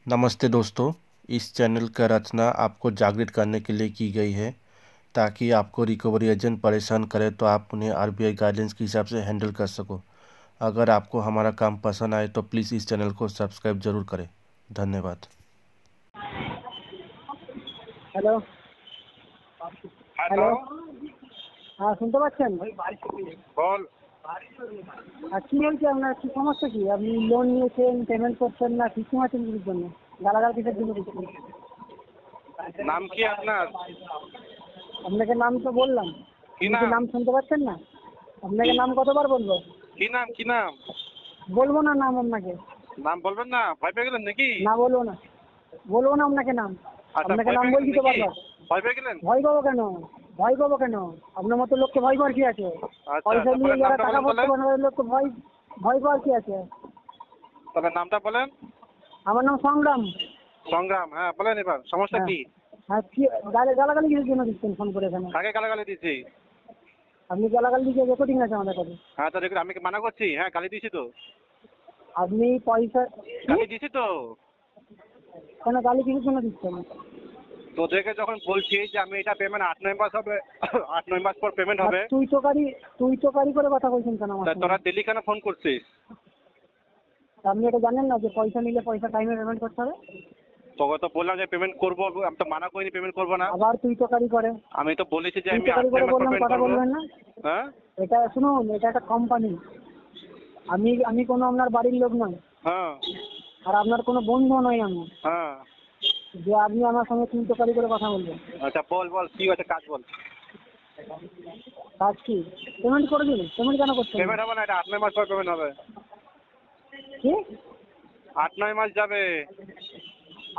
नमस्ते दोस्तों। इस चैनल का रचना आपको जागृत करने के लिए की गई है ताकि आपको रिकवरी एजेंट परेशान करे तो आप उन्हें आरबीआई गाइडेंस के हिसाब से हैंडल कर सको। अगर आपको हमारा काम पसंद आए तो प्लीज़ इस चैनल को सब्सक्राइब जरूर करें। धन्यवाद। Hello hello. হ্যালো হ্যাঁ, শুনতে পাচ্ছেন? বল। আর কি হয়েছে, আপনার কি সমস্যা? কি আপনি লোন নিয়েছেন, পেমেন্ট করছেন না, ঠিক আছেন কিছুর জন্য? গালাগাল কিসের জন্য দিচ্ছেন? নাম কি আপনার? আপনাকে নাম তো বললাম। কি আপনি কি নাম? নাম শুনতে পাচ্ছেন না? আপনাকে নাম কতবার বলবো? কি নাম? কি নাম? বলবো না নাম আপনাকে। নাম বলবেন না? ভয় পেয়ে গেলেন নাকি? না, বলবো না, বলবো না আপনাকে নাম। আচ্ছা, আপনাকে ভয় নাম পেয়ে বলছি গেলেন তো নাকি? বারবার। ভয় পেয়ে গেলেন? ভয় পাবো কেন? ভয় পাবো কেন? আপনার মতো লোককে ভয় পাওয়ার কি আছে? আচ্ছা, পয়সা নিয়ে তারপরে যারা নামটা টাকা বলেন ভরতে তাহলে। পারে লোককে ভয় ভয় পাওয়ার কি আছে? তবে নামটা বলেন। আমার নাম সংগ্রাম। সংগ্রাম, হ্যাঁ বলেন এবার সমস্যা হ্যাঁ কি? হ্যাঁ, কি গালাগালি কিসের জন্য দিচ্ছেন ফোন করে এখানে? কাকে গালাগালি দিয়েছি? আপনি গালাগালি দিয়ে রেকর্ডিং আছে আমাদের কাছে। হ্যাঁ তো দেখুন, আমি কি মানা করছি? হ্যাঁ গালি দিয়েছি তো। আপনি পয়সা গালি দিয়েছি তো। কেন গালি কিসের জন্য দিচ্ছেন? তোদেরকে যখন বলছি যে আমি এটা পেমেন্ট 8-9 মাস হবে, 8-9 মাস পর পেমেন্ট আর হবে, তুই তো কারি করে কথা বলছেন কেন আমার তা সঙ্গে? তোরা দিল্লি কেন ফোন করছিস? আপনি এটা জানেন না যে পয়সা নিলে পয়সা টাইমে পেমেন্ট করতে হবে? তোকে তো বললাম যে পেমেন্ট করবো, আমি তো মানা করিনি পেমেন্ট করবো না। আবার তুই তো কারি করে আমি তো বলেছি যে তুই আমি তো কারি 8-9 করে মাস পর বললাম, পেমেন্ট কথা করবো। বলবেন না। হ্যাঁ এটা শুনুন, এটা একটা কোম্পানি। আমি আমি কোনো আপনার বাড়ির লোক নয়, হ্যাঁ আর আপনার কোনো বন্ধু নয় আমি, হ্যাঁ। যে আপনি আমার সঙ্গে তুই তো কারি করে কথা বলবেন। আচ্ছা বল বল, কি আছে কাজ বল। কাজ কি? পেমেন্ট করে দিন। পেমেন্ট কেন করছেন না? পেমেন্ট হবে না, এটা 8-9 মাস পর পেমেন্ট হবে। কি 8-9 মাস যাবে।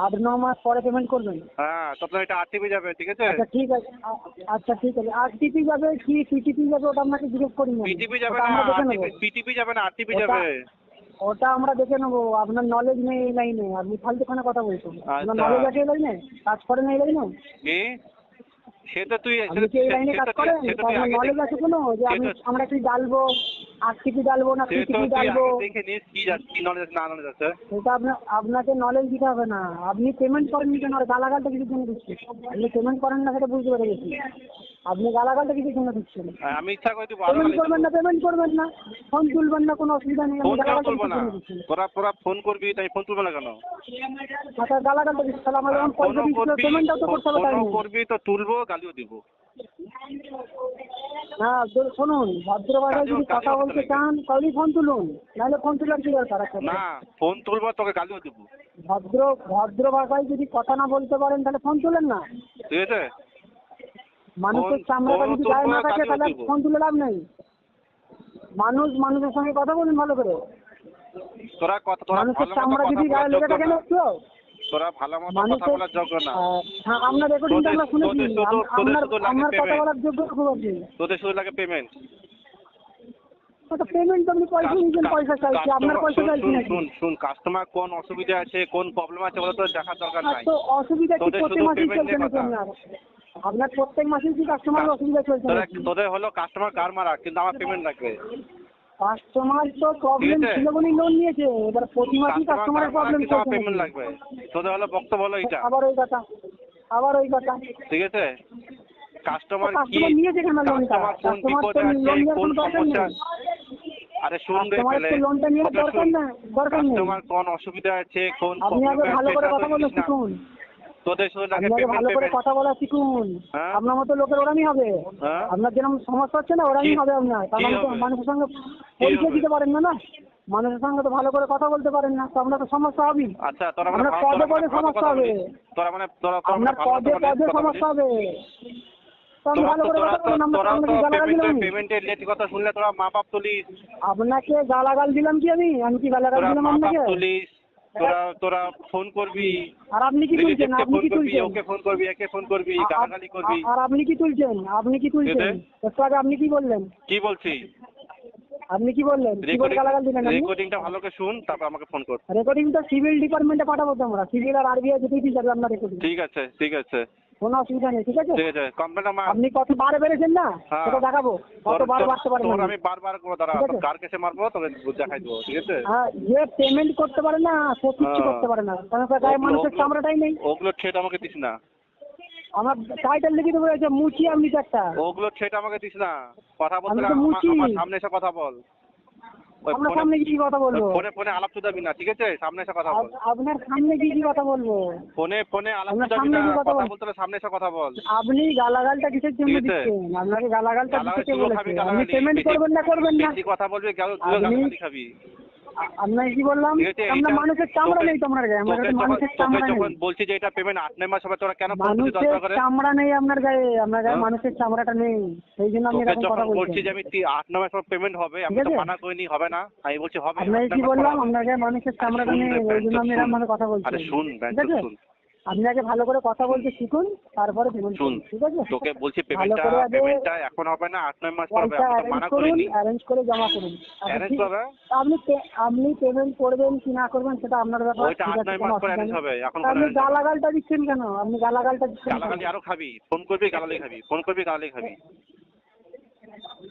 8-9 মাস পরে পেমেন্ট করবেন? হ্যাঁ তখন এটা আরটিপি যাবে, ঠিক আছে? আচ্ছা ঠিক আছে, আচ্ছা ঠিক আছে। আরটিপি যাবে কি সিটিপি যাবে ওটা আপনাকে জিজ্ঞেস করিনি আমি। পিটিপি যাবে ওটা না, আমরা দেখে নেবো। পিটিপি যাবে না, আরটিপি ওটা যাবে। ওটা আমরা দেখে নেবো। আপনার নলেজ নেই এই লাইনে, আপনি ফালতুখানে কথা বলছেন। আপনার আচ্ছা নলেজ আছে এই লাইনে? কাজ করেন এই লাইনে? কি? সে তো তুই আপনি কি এই লাইনে কাজ করেন? সে তো তুই আপনার আগে নলেজ আছে কোনো যে সে আমি তো আমরা কি ডালবো, আরটিপি ডালবো না সে তো সিটিপি তুই ডালবো? আগে দেখে নিস কি কি নলেজ আছে না নলেজ আছে। সেটা আপনাকে নলেজ দিতে হবে না। আপনি পেমেন্ট করেননি কেন? আর গালাগালটা কিছুর জন্য দিচ্ছেন? আপনি পেমেন্ট করেন না সেটা বুঝতে পেরে গেছি। আপনি গালাগালটা কিছুর জন্য দিচ্ছেন? আমি ইচ্ছা করে তুই পেমেন্ট করবেন না, পেমেন্ট করবেন না, ফোন তুলবেন না, কোনো অসুবিধা নেই। ফোন আপনি কেন গালাগালটা তুলবো কিছুর না? জন্য দিচ্ছেন? তোরা তোরা ফোন করবি তাই ফোন তুলবো না কেন? আচ্ছা, গালাগালটা দিচ্ছেন তাহলে আমার যখন পয়সা ফোনও দিচ্ছিল করবি, পেমেন্টটাও তো করতে হবে ফোনও টাইমে। করবি তো তুলবো, গালিও দিব। হ্যাঁ শুনুন, ভদ্র ভাষায় যদি গালিও কথা দিতে বলতে নাকি? চান তাহলেই ফোন তুলুন, নাহলে ফোন তোলার কি দরকার আছে? না ফোন তুলবো, তোকে গালিও দিব। ভদ্র ভাষায় যদি কথা না বলতে পারেন তাহলে ফোন তুলেন না। ঠিক আছে? মানুষের চামড়াটা ফোনও যদি তুলবো, গায়ে না থাকে গালিও তাহলে দিব। ফোন তুলে লাভ নেই। মানুষের সঙ্গে কথা বলুন ভালো করে। তোরা মানুষের ভালো মতো চামড়া কথা যদি বলার গায়ে লেগে যোগ্য থাকে না। না একটু, তোরা ভালো মতো কথা মানুষের বলার যোগ্য না। হ্যাঁ, আপনার রেকর্ডিংটা আমরা শুনেছি। তোদের শুধু লাগে আপনার কথা পেমেন্ট। বলার যোগ্য খুব আছে। তোদের শুধু লাগে পেমেন্ট। পেমেন্ট তো আপনি পয়সা নিয়েছেন, পয়সা চাইছি, আপনার পয়সা চাইছি নাকি? শুন কাস্টমার কোন অসুবিধা আছে, কোন প্রবলেম আছে বলে তোর দেখার দরকার আর নাই। তো অসুবিধা কি তোদের প্রত্যেক শুধু মাসেই পেমেন্ট চলছে নিয়ে নাকি কথা। আপনার প্রত্যেক মাসেই কি কাস্টমারের অসুবিধা চলছে নাকি? তোদের হলো কাস্টমার কার মারা, কিন্তু আমার পেমেন্ট লাগবে। কাস্টমার তো প্রবলেম ঠিক আছে? ছিল বলেই লোন নিয়েছে, এবার প্রতি মাসেই কাস্টমারের প্রবলেম কিন্তু আমার চলছে পেমেন্ট নাকি? লাগবে। তোদের হলো বক্তব্য হলো এটা। আবার ওই কথা। ঠিক আছে? কাস্টমার কি, কাস্টমার নিয়েছে কেন লোনটা? কাস্টমার কোন কাস্টমার তো বিপদে আছে, লোন নেওয়ার কোন কোনো দরকার সমস্যা। নেই। আরে শুন রে কাস্টমারের পেলে, তো লোনটা নিয়ে দরকার নেই। কাস্টমার কোন অসুবিধা আছে, কোন আপনি আগে প্রবলেম ভালো আছে করে এটা তো কথা বলা জানিস না। শিখুন। তোদের শুধু লাগে আপনি আগে পেমেন্ট ভালো করে পেমেন্ট। কথা বলা শিখুন। হ্যাঁ? আপনার মতো লোকের ওরামই হবে। হ্যাঁ? আপনার যেরকম সমস্যা হচ্ছে না ওরামই কি- হবে আপনার। কারণ কি আপনি তো হবে? মানুষের সঙ্গে কি পরিচয় হবে? দিতে পারেন না। মানুষের সঙ্গে তো ভালো করে কথা বলতে পারেন না, তো আপনার তো সমস্যা হবেই। আচ্ছা তোরা মানে আপনার পদে পদে সমস্যা হবে। আপনার পদে পদে সমস্যা হবে। তো আপনি ভালো করে কথা বলুন। আপনাকে গালাগাল দিলাম আমি? পেমেন্টের লেট কথা শুনলে তোরা মা বাপ তুলিস। আপনাকে গালাগাল দিলাম কি আমি? আমি কি গালাগাল তোরা দিলাম মা বাপ আপনাকে? তুলিস। তোরা ফোন করবি, আর আপনি কি তুলছেন? রিলেটিভকে আপনি ফোন কি করবি, তুলছেন? ওকে ফোন করবি, একে ফোন করবি, গালাগালি করবি। আর আপনি কি তুলছেন? এতে? একটু আগে আপনি কি বললেন? কি বলছি? আপনি কি বললেন? কি বলে গালাগাল দিলেন আপনি? রেকর্ডিংটা ভালো করে শুন, তারপর আমাকে ফোন কর। রেকর্ডিং তো সিভিল ডিপার্টমেন্টে পাঠাবো তো আমরা, সিভিল আর আরবিআই যেতেই যাবে আপনার রেকর্ডিং। ঠিক আছে, ঠিক আছে, কোনো অসুবিধা নেই, ঠিক আছে? ঠিক আছে। কমপ্লেন আমার। আপনি কতবার বেড়েছেন না হ্যাঁ। সেটা দেখাবো, কতবার বাড়তে পারেন তোর আপনি। আমি বারবার করে দাঁড়া, ঠিক আছে? কার কেসে মারবো তোকে দেখাই দেবো, ঠিক আছে? হ্যাঁ, যে পেমেন্ট করতে পারে না সে কিচ্ছু করতে পারে না, কারণ তার গায়ে মানুষের চামড়াটাই নেই। ওগুলো ঠেট আমাকে দিস না। আমার টাইটেল লিখে দেবো যে মুচি আপনি তো একটা। ওগুলো ঠেট আমাকে দিস না। কথা বলতে আমি তো মুচি। আমার সামনে এসে কথা বল। আপনার সামনে কি কথা বলবো? ফোনে আলাপ চুদাবি না, ঠিক আছে? সামনে এসে কথা বল। আপনার সামনে কি কথা বলবো? ফোনে আলাপ আপনার চুদাবি সামনে না, কি কথা কথা বল? বলতে হলে সামনে এসে কথা বল। আপনি গালাগালটা কিসের জন্য ঠিক আছে? দিচ্ছেন? আপনাকে গালাগালটা দিতে কে তুইও বলেছে? খাবি আপনি গালাগালি। পেমেন্ট করবেন না করবেন না? বেশি কথা বলবি, তুইও আপনি- গালাগালি খাবি। আপনাকে কি বললাম? ঠিক আছে? আমরা এইটা- মানুষের চামড়া নেই তো আপনার গায়ে, আমার কাছে মানুষের চামড়া নেই। যখন বলছি যে এটা পেমেন্ট 8-9 মাস হবে, তোরা কেন ফোন করছিস মানুষের 10 করে? চামড়া নেই আপনার গায়ে, আপনার গায়ে মানুষের চামড়াটা নেই, সেই জন্য আপনি তোকে এরকম কথা যখন বলছি বলছেন। যে আমি 8-9 মাস পর পেমেন্ট হবে, আমি ঠিক তো আছে? মানা করিনি হবে না, আমি বলছি হবে। আপনাকে 8-9 কি মাস পর বললাম? হবে। আপনার গায়ে মানুষের চামড়াটা শুন নেই, রে, ওই জন্য আপনি এরকম শুন। ভাবে কথা আরে বলছেন। শুন, ঠিক আছে? শুন। আপনি আগে ভালো করে কথা বলতে শিখুন, তারপরে পেমেন্ট শুন, করুন, ঠিক আছে? তোকে বলছি ভালো করে আগে পেমেন্টটা এখন হবে না, 8-9 মাস পর হবে, পয়সা আমি তো অ্যারেঞ্জ মানা করুন, করিনি। অ্যারেঞ্জ করে জমা করুন। অ্যারেঞ্জ হবে? আপনি পেমেন্ট করবেন কি না করবেন সেটা আপনার ব্যাপার, ওইটা ঠিক আছে? 8-9 কোনো মাস পর অসুবিধা অ্যারেঞ্জ নেই। হবে, এখন তা আপনি কোনো arrange হবে না। গালাগালটা দিচ্ছেন কেন? আপনি গালাগালটা দিচ্ছেন কেন? গালাগালি আরো খাবি, ফোন করবি গালাগালি খাবি, ফোন করবি গালাগালি খাবি।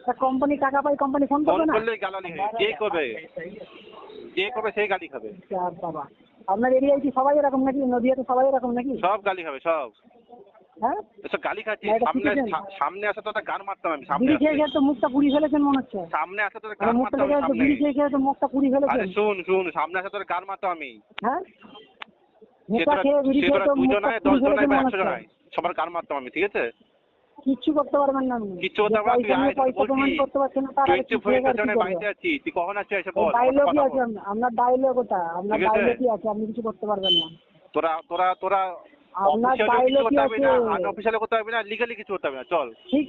তা কোম্পানি টাকা পাই, কোম্পানি ফোন ফোন করবে না? করলে গালাগালি খাবি, যে করবে সেই গালি খাবে। চাপ বাবা, আপনার এরিয়ায় কি সবাই এরকম নাকি? নদীয়াতে সবাই এরকম নাকি? সব গালি খাবে, সব। হ্যাঁ, এসব গালি খাচ্ছিস, না, এটা সামনে শিখেছেন? সামনে আসে তো গান মারতাম আমি, সামনে বিড়ি আসে। খেয়ে খেয়ে তো মুখটা পুড়ি ফেলেছেন মনে হচ্ছে। সামনে আসে তোর মানে গান মুখটা মারতাম থেকে আমি, তো সামনে। বিড়ি খেয়ে খেয়ে তো মুখটা পুড়ি আরে ফেলেছেন। শুন, সামনে আসে তোর গান মারতাম আমি। হ্যাঁ, মুখটা খেয়ে বিড়ি খেয়ে তো 2 জন মুখটা নয়, পুড়ি 10 জন ফেলেছেন নয়, মনে 100 জন হচ্ছে। নয়, সবার গান মারতাম আমি, ঠিক আছে? কিচ্ছু করতে পারবেন না আপনি। কিচ্ছু করতে পারবো না, তুই আয়, পয়সা বলছি। পেমেন্ট করতে পারছেন না, তার তুই আগে চুপ হয়ে বাড়িতে আছি, তুই কখন আসছিস এসে বল, ডায়লগই কথা আছে বল। আপনার ডায়লগ ওটা, আপনার ঠিক আছে? ডায়লগই আছে, আপনি কিছু করতে পারবেন না। তোরা আপনার অফিসিয়ালি কিছু ডায়লগই করতে হবে আছে। না, আনঅফিসিয়ালি করতে হবে না, লিগালি কিছু করতে হবে না, চল। ঠিক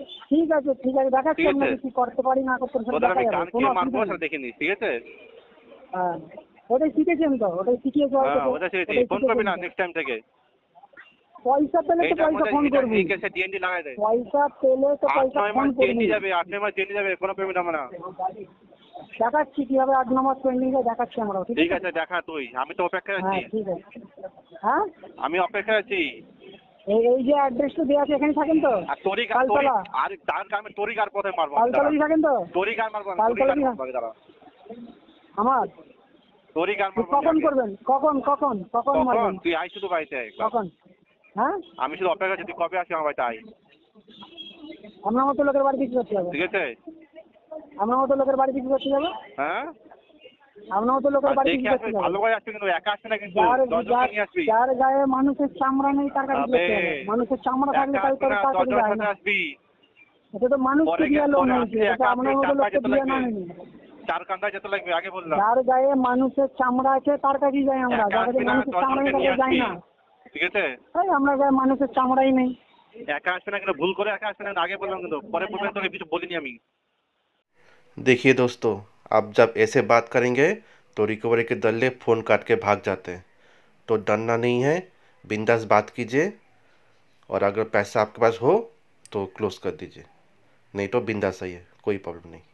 আছে, দেখাচ্ছি ঠিক আছে? আপনাকে কি করতে পারি না করতে পারি সেটা তোদের দেখা আমি যাবে, গান কোনো কে মারবো অসুবিধা সেটা নেই। দেখে নিস, ঠিক আছে? হ্যাঁ, ওটাই শিখেছেন তো, ওটাই শিখিয়েছে হয়তো হ্যাঁ, তো, ওটা শিখেছি, ওটাই ফোন করবি না শিখেছেন তো। নেক্সট টাইম থেকে। পয়সা পেলে তো এইটার পয়সা মধ্যে ফোন করবি, এই কেসে ডিএনডি লাগাই দে। পয়সা পেলে তো 8-9 পয়সা ফোন মাস করবি। ডিএনডি যাবে, 8-9 মাস ডিএনডি যাবে, কোনো পেমেন্ট হবে না। দেখাচ্ছি কিভাবে 8 নম্বর পেন্ডিং দেখাচ্ছি আমরা, ঠিক আছে, দেখা তুই, আমি তো অপেক্ষায় আছি। হ্যাঁ, ঠিক আছে। হ্যাঁ, আমি অপেক্ষায় আছি। এই যে অ্যাড্রেসটা দেওয়া আছে এখানে থাকেন তো? আর তালতলা আর তার কামে তোরই গার পথে মারবো আমি, তালতলায় দাঁড়া। থাকেন তো? তোরই গার মারবো আমি, তোরই তালতলা গার কি? মারবো আগে, দাঁড়া। আমার তোরই গার মারবো আমি কখন আগে। করবেন? কখন মারবেন? তুই আই শুধু বাড়িতে আয় একবার। কখন? হ্যাঁ, আমি শুধু অপেক্ষা আছি, তুই কবে আসবি আমার বাড়িতে আয়, আপনার মতো লোকের বাড়িতে কি করতে যাবে? ঠিক আছে? আপনার মতো লোকের বাড়িতে কি করতে যাবে? হ্যাঁ, আপনার মতো লোকের বাড়িতে কি দেখে করতে আসবি, যাবে? ভালো করে আসবি, কিন্তু একা আসবি না, কিন্তু যার 10 জনকে নিয়ে আসবি। যার গায়ে মানুষের চামড়া নেই তার কাছে কি করতে আবে, যাবে? মানুষের চামড়া থাকলে একা তাই আসবি না, তার 10 কাছে জনের যায় সাথে না। আসবি। এটা তো মানুষকে পরে দিয়ে লোন পরে হয়েছে, আসবি, এটা তো একা আপনার আসবি, মতো 4 লোককে কাজে তো দিয়ে লাগবে, আনেনি। 4 কান্দায় যেতে লাগবে, আগে বললাম। যার গায়ে মানুষের চামড়া আছে তার কাছেই যাই আমরা, একা যার কাছে আসবি না, মানুষের 10 চামড়া নেই জনকে নিয়ে তাকে যাই আসবি, না। ঠিক আছে? তাই আমরা গায়ে মানুষের চামড়াই নেই। একা আসবি না, কিন্তু ভুল করে একা আসবি না, আগে বললাম, কিন্তু পরে বলবেন তোকে কিছু বলিনি আমি। देखिए दोस्तों, आप जब ऐसे बात करेंगे तो रिकवरी के दल्ले फ़ोन काट के भाग जाते हैं। तो डरना नहीं है, बिंदास बात कीजिए, और अगर पैसा आपके पास हो तो क्लोज़ कर दीजिए, नहीं तो बिंदास आइए, कोई प्रॉब्लम नहीं।